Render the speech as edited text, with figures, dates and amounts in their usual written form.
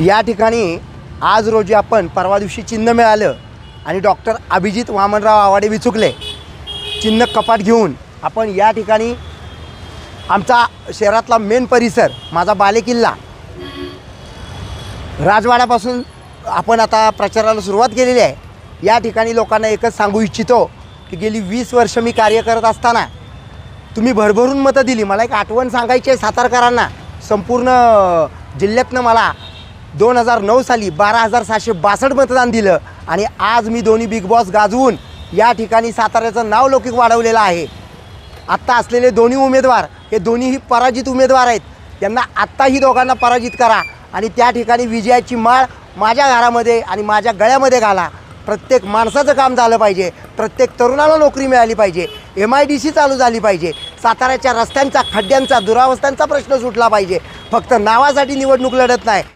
या ठिकाणी आज रोजी आपण परवा दिवशी चिन्ह मिळालं आणि डॉक्टर अभिजित वामनराव आवाडे विचुकले चिन्ह कपाट घेऊन आपण या ठिकाणी आमचा शहरातला मेन परिसर माझा बालेकिल्ला राजवाड्यापासून आपण आता प्रचाराला सुरुवात केलेली आहे। या ठिकाणी लोकांना एकच सांगू इच्छितो की गेली 20 वर्ष मी कार्य करत असताना तुम्ही भरभरून मतं दिली। मला एक आठवण सांगायची आहे सातारकरांना, संपूर्ण जिल्ह्यातनं मला 2009 साली 12,762 मतदान दिलं आणि आज मी दोन्ही बिग बॉस गाजवून या ठिकाणी साताऱ्याचं नाव लौकिक वाढवलेलं आहे। आत्ता असलेले दोन्ही उमेदवार हे दोन्हीही पराजित उमेदवार आहेत। त्यांना आत्ताही दोघांना पराजित करा आणि त्या ठिकाणी विजयाची माळ माझ्या घरामध्ये आणि माझ्या गळ्यामध्ये घाला। प्रत्येक माणसाचं काम झालं पाहिजे, प्रत्येक तरुणाला नोकरी मिळाली पाहिजे, MIDC चालू झाली पाहिजे, साताऱ्याच्या रस्त्यांचा खड्ड्यांचा दुरावस्थांचा प्रश्न सुटला पाहिजे। फक्त नावासाठी निवडणूक लढत नाही।